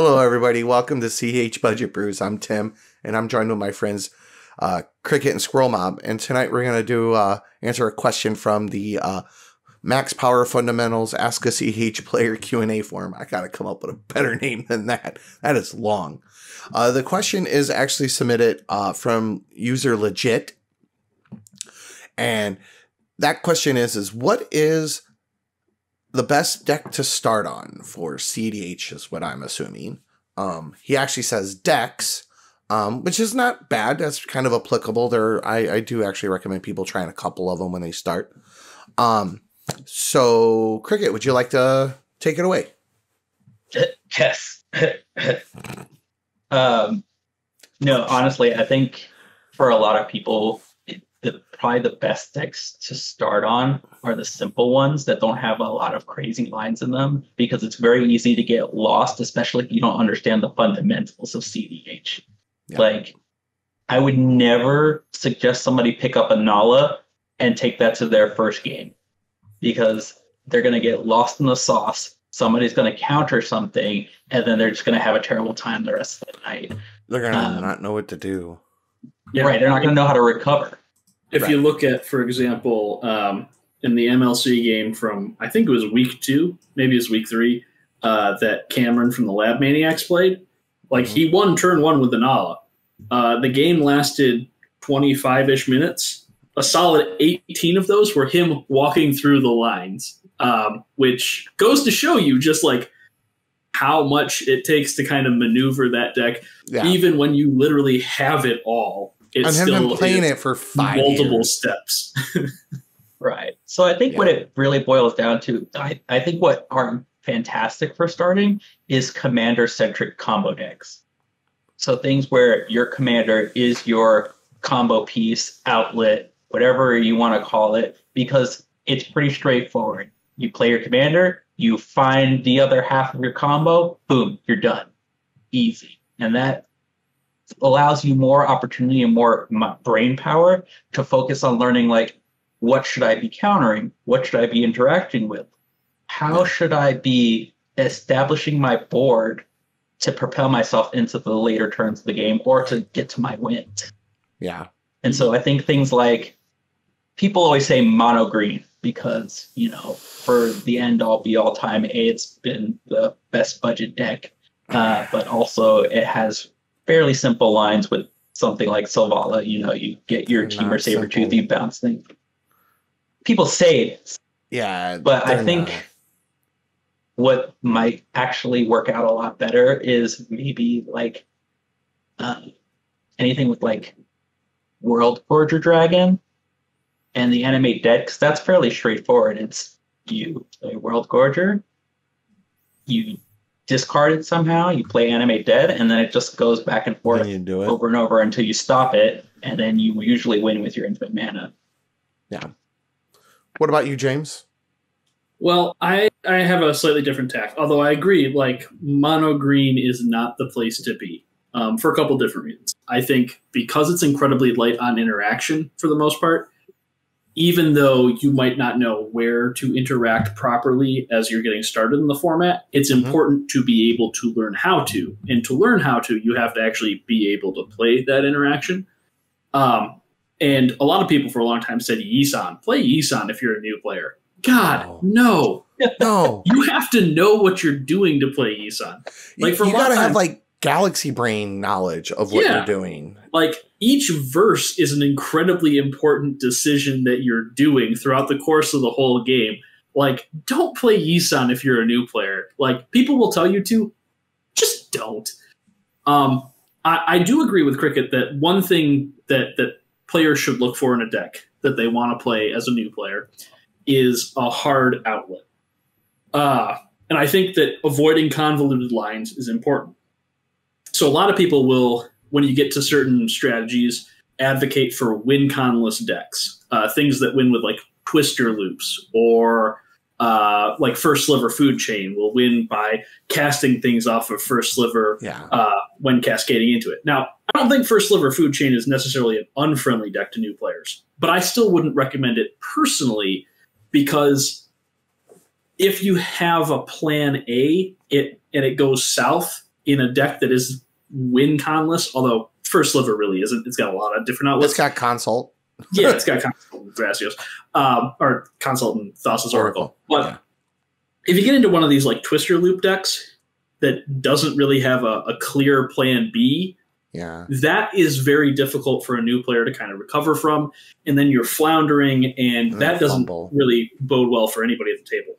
Hello, everybody. Welcome to cEDH Budget Brews. I'm Tim, and I'm joined with my friends Cricket and Squirrelmob. And tonight we're going to do answer a question from the Max Power Fundamentals Ask a cEDH Player Q&A forum. I got to come up with a better name than that. That is long. The question is actually submitted from user Legit, and that question is what is the best deck to start on for cEDH is what I'm assuming. He actually says decks, which is not bad. That's kind of applicable. I do actually recommend people trying a couple of them when they start. So, Cricket, would you like to take it away? Yes. No, honestly, I think for a lot of people, probably the best decks to start on are the simple ones that don't have a lot of crazy lines in them, because it's very easy to get lost, especially if you don't understand the fundamentals of cEDH. Yeah. Like, I would never suggest somebody pick up a Nala and take that to their first game, because they're going to get lost in the sauce. Somebody's going to counter something, and then they're just going to have a terrible time the rest of the night. They're going to not know what to do. Yeah. Right, they're not going to know how to recover. If you look at, for example, in the MLC game from, I think it was week 2, maybe it was week 3, that Cameron from the Lab Maniacs played, like he won turn 1 with the Nala. The game lasted 25-ish minutes. A solid 18 of those were him walking through the lines, which goes to show you just like how much it takes to kind of maneuver that deck, even when you literally have it all. It's still been playing it for 5 multiple years. steps. Right. So I think what it really boils down to, I think what are fantastic for starting is commander-centric combo decks. So things where your commander is your combo piece, outlet, whatever you want to call it, because it's pretty straightforward. You play your commander, you find the other half of your combo, boom, you're done. Easy. And that allows you more opportunity and more brain power to focus on learning, like, what should I be countering? What should I be interacting with? How should I be establishing my board to propel myself into the later turns of the game or to get to my win? Yeah. And so I think things like, people always say mono green because, you know, for the end all be all time, it's been the best budget deck, but also it has fairly simple lines with something like Selvala. You know, you get your Teamer Sabertooth, you bounce things. People say it. Yeah. But I think what might actually work out a lot better is maybe like anything with like World Forger Dragon and the Animate Dead, because that's fairly straightforward. It's you play World Gorger, you discard it somehow, you play Animate Dead, and then it just goes back and forth over and over until you stop it, and then you usually win with your infinite mana. Yeah. What about you, James? Well, I have a slightly different tack, although I agree, like, mono green is not the place to be, for a couple different reasons. I think because it's incredibly light on interaction for the most part, even though you might not know where to interact properly as you're getting started in the format, it's important to be able to learn how to. And to learn how to, you have to actually be able to play that interaction. And a lot of people for a long time said, Yisan, play Yisan if you're a new player. God, no. No. You have to know what you're doing to play Yisan. Like, you gotta have like galaxy brain knowledge of what you're doing. Like, each verse is an incredibly important decision that you're doing throughout the course of the whole game. Like, don't play Yisan if you're a new player. Like, people will tell you to, just don't. I do agree with Cricket that one thing that players should look for in a deck that they want to play as a new player is a hard outlet. And I think that avoiding convoluted lines is important. So a lot of people will, when you get to certain strategies, advocate for win-conless decks. Things that win with, like, twister loops, or like First Sliver Food Chain will win by casting things off of First Sliver when cascading into it. Now, I don't think First Sliver Food Chain is necessarily an unfriendly deck to new players, but I still wouldn't recommend it personally, because if you have a plan A and it goes south, in a deck that is win-conless, although First Sliver really isn't. It's got a lot of different outlets. It's got Consult. Yeah, it's got Consult and Thrasios, or Consult and Thassa's Oracle. But if you get into one of these like Twister Loop decks that doesn't really have a clear plan B, that is very difficult for a new player to kind of recover from, and then you're floundering, and that doesn't really bode well for anybody at the table.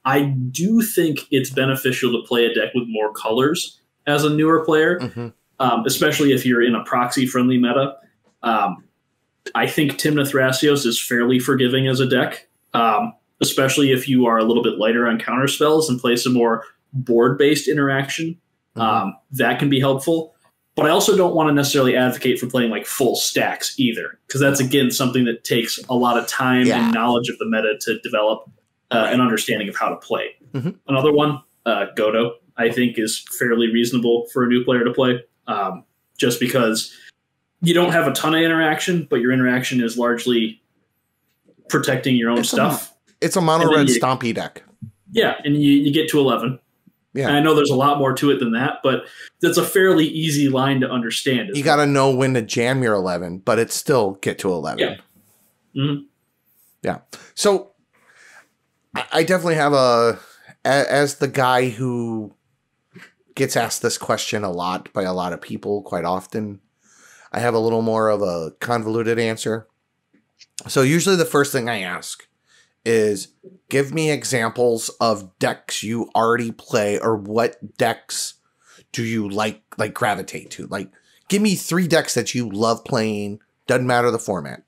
I do think it's beneficial to play a deck with more colors as a newer player, especially if you're in a proxy-friendly meta. I think Tymna Thrasios is fairly forgiving as a deck, especially if you are a little bit lighter on counter spells and play some more board-based interaction. That can be helpful. But I also don't want to necessarily advocate for playing like full stacks either, because that's, again, something that takes a lot of time and knowledge of the meta to develop an understanding of how to play. Another one, Godo, I think is fairly reasonable for a new player to play, just because you don't have a ton of interaction, but your interaction is largely protecting your own stuff. It's a mono-red stompy deck. Yeah, and you get to 11. Yeah. And I know there's a lot more to it than that, but that's a fairly easy line to understand. You got to know when to jam your 11, but it still get to 11. Yeah. Yeah. So I definitely have as the guy who gets asked this question a lot by a lot of people quite often, I have a little more of a convoluted answer. So usually the first thing I ask is, give me examples of decks you already play, or what decks do you like gravitate to? Like, give me 3 decks that you love playing. Doesn't matter the format.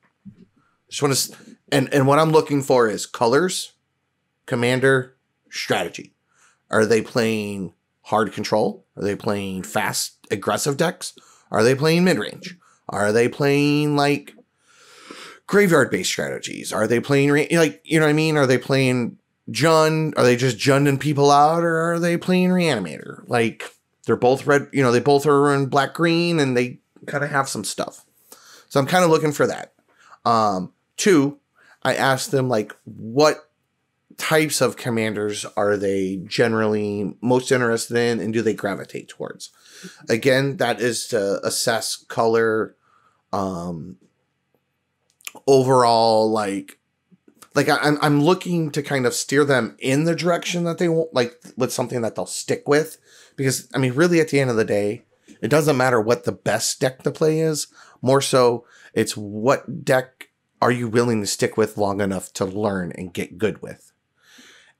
Just want to, and what I'm looking for is colors, commander, strategy. Are they playing hard control? Are they playing fast, aggressive decks? Are they playing mid-range? Are they playing like graveyard-based strategies? Are they playing, like, you know what I mean? Are they playing Jund? Are they just Junding people out? Or are they playing Reanimator? Like, they're both red, you know, they both are in black-green, and they kind of have some stuff. So I'm kind of looking for that. 2, I asked them, like, what types of commanders are they generally most interested in, and do they gravitate towards? Again, that is to assess color, overall, like I'm looking to kind of steer them in the direction that they want, like with something that they'll stick with. Because, I mean, really at the end of the day, it doesn't matter what the best deck to play is. More so, it's what deck are you willing to stick with long enough to learn and get good with.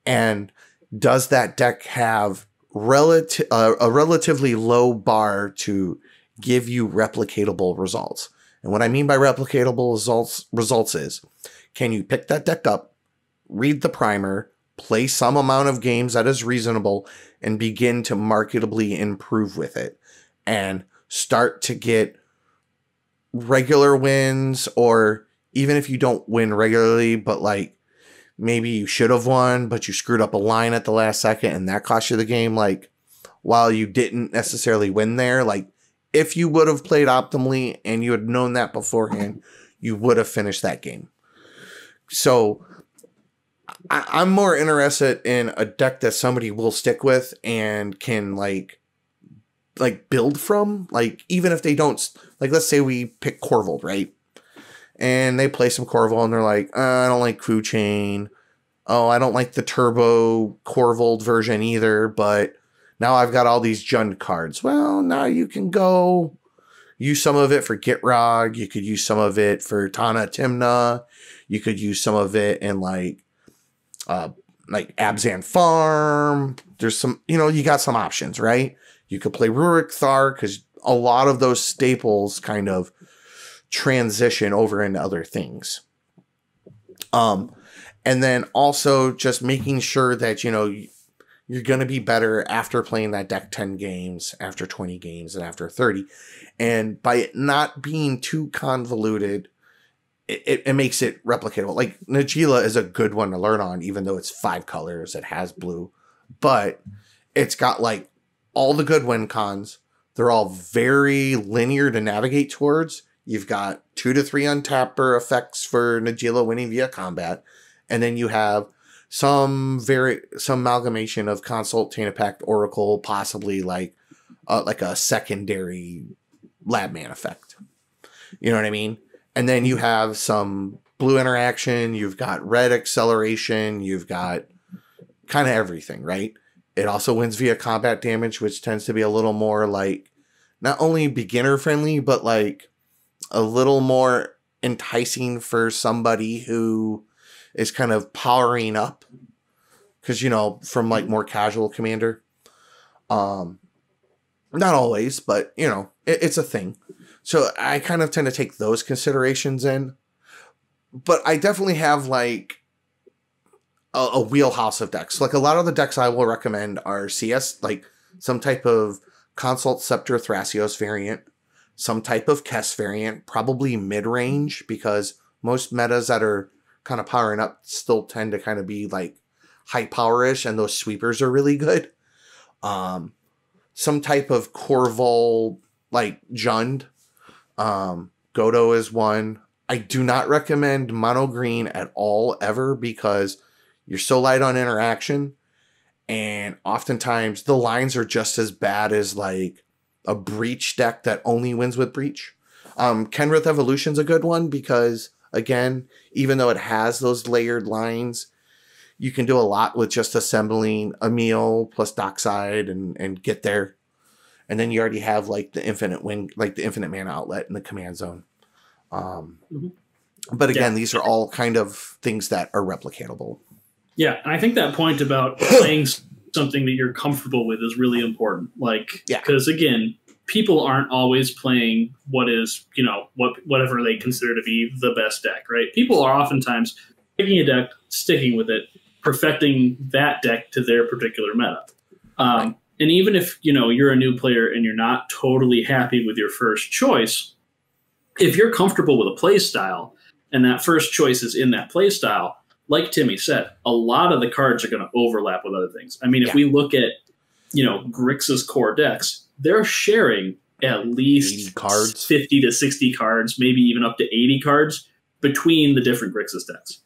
And does that deck have a relatively low bar to give you replicatable results? And what I mean by replicatable results is, can you pick that deck up, read the primer, play some amount of games that is reasonable, and begin to marketably improve with it, and start to get regular wins, or even if you don't win regularly, but like maybe you should have won, but you screwed up a line at the last second and that cost you the game. Like, while you didn't necessarily win there, like, if you would have played optimally and you had known that beforehand, you would have finished that game. So I'm more interested in a deck that somebody will stick with and can like build from. Like, even if they don't, like, let's say we pick Corvold, right? And they play some Corvold and they're like, I don't like Crew Chain. Oh, I don't like the Turbo Corvold version either, but now I've got all these Jund cards. Well, now you can go use some of it for Gitrog. You could use some of it for Tana Tymna. You could use some of it in like Abzan Farm. There's some, you know, you got some options, right? You could play Rurik Thar, because a lot of those staples kind of transition over into other things. And then also just making sure that, you know, you're going to be better after playing that deck 10 games, after 20 games, and after 30. And by it not being too convoluted, it makes it replicatable. Like, Najeela is a good one to learn on, even though it's 5 colors, it has blue. But it's got, like, all the good win cons. They're all very linear to navigate towards. You've got 2 to 3 untapper effects for Najeela winning via combat. And then you have some amalgamation of Consult, Taint of Pact, Oracle, possibly like like a secondary lab man effect. You know what I mean? And then you have some blue interaction, you've got red acceleration, you've got kind of everything, right? It also wins via combat damage, which tends to be a little more like not only beginner friendly, but like a little more enticing for somebody who is kind of powering up. Because, you know, from like more casual commander. Not always, but, you know, it's a thing. So I kind of tend to take those considerations in. But I definitely have like a wheelhouse of decks. Like a lot of the decks I will recommend are CS, like some type of Consult Scepter Thrasios variant, some type of Kess variant, probably mid-range, because most metas that are kind of powering up still tend to kind of be like high power-ish, and those sweepers are really good. Some type of Corval, like Jund. Godo is one. I do not recommend mono green at all, ever, because you're so light on interaction, and oftentimes the lines are just as bad as like a Breach deck that only wins with Breach. Kenrith Evolution's a good one because, again, even though it has those layered lines, you can do a lot with just assembling a meal plus Dockside and get there. And then you already have like the infinite win, like the infinite mana outlet in the command zone. But again, these are all kind of things that are replicatable. Yeah, and I think that point about playing something that you're comfortable with is really important. Like, because again, people aren't always playing what is, you know, whatever they consider to be the best deck, right? People are oftentimes picking a deck, sticking with it, perfecting that deck to their particular meta. And even if, you know, you're a new player and you're not totally happy with your first choice, if you're comfortable with a play style and that first choice is in that play style, like Timmy said, a lot of the cards are going to overlap with other things. I mean, if we look at, you know, Grix's core decks, they're sharing at least 50 to 60 cards, maybe even up to 80 cards between the different Grixis decks.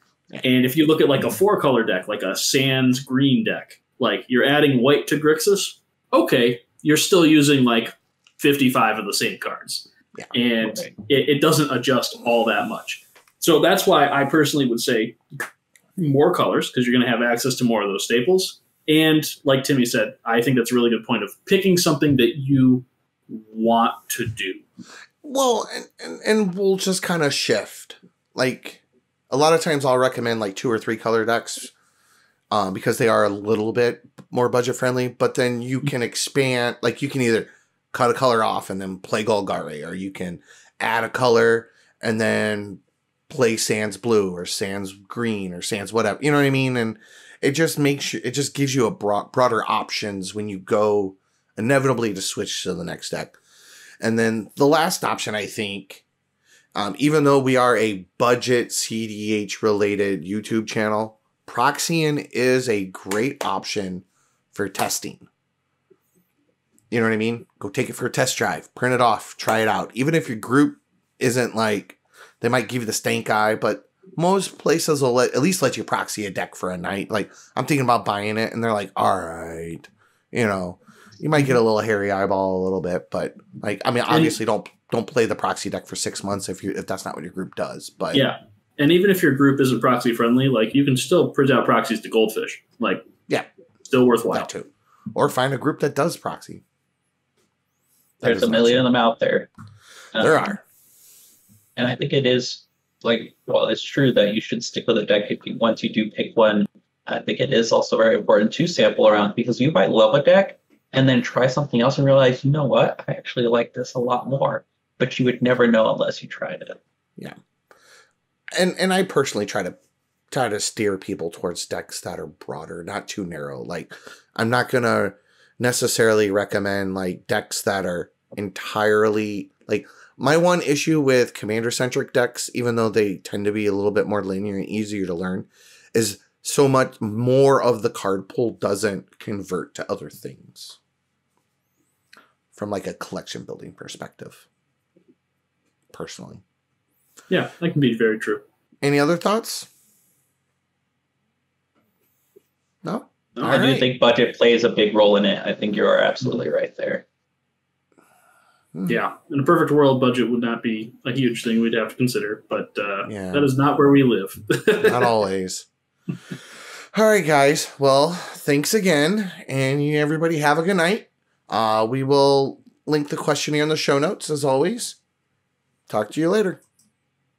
And if you look at like a 4-color deck, like a Sans green deck, like you're adding white to Grixis, okay, you're still using like 55 of the same cards. And it doesn't adjust all that much. So that's why I personally would say more colors, because you're going to have access to more of those staples. And like Timmy said, I think that's a really good point of picking something that you want to do. Well, and we'll just kind of shift. Like, a lot of times I'll recommend like 2 or 3 color decks because they are a little bit more budget friendly. But then you can expand, like you can either cut a color off and then play Golgari, or you can add a color and then play Sans blue or Sans green or Sans whatever. You know what I mean? And it just makes you, it just gives you a broader options when you go inevitably to switch to the next deck. And then the last option, I think, even though we are a budget cEDH related YouTube channel, Proxian is a great option for testing. You know what I mean? Go take it for a test drive, print it off, try it out. Even if your group isn't like, they might give you the stank eye, but most places will at least let you proxy a deck for a night. Like, I'm thinking about buying it, and they're like, all right, you know, you might get a little hairy eyeball a little bit, but like, I mean, obviously don't play the proxy deck for 6 months if that's not what your group does. But yeah, and even if your group isn't proxy friendly, like you can still print out proxies to Goldfish. Like, yeah, still worthwhile that too. Or find a group that does proxy. There's a million of them out there. There are. And I think it is like, well, it's true that you should stick with a deck once you do pick one. I think it is also very important to sample around, because you might love a deck and then try something else and realize, you know what, I actually like this a lot more. But you would never know unless you tried it. Yeah. And I personally try to steer people towards decks that are broader, not too narrow. Like, I'm not gonna necessarily recommend like decks that are entirely like, my one issue with commander-centric decks, even though they tend to be a little bit more linear and easier to learn, is so much more of the card pool doesn't convert to other things from like a collection building perspective, personally. Yeah, that can be very true. Any other thoughts? No? I do think budget plays a big role in it. I think you are absolutely right there. Yeah, in a perfect world, budget would not be a huge thing we'd have to consider, but that is not where we live. Not always. All right, guys. Well, thanks again, and everybody have a good night. We will link the questionnaire in the show notes, as always. Talk to you later.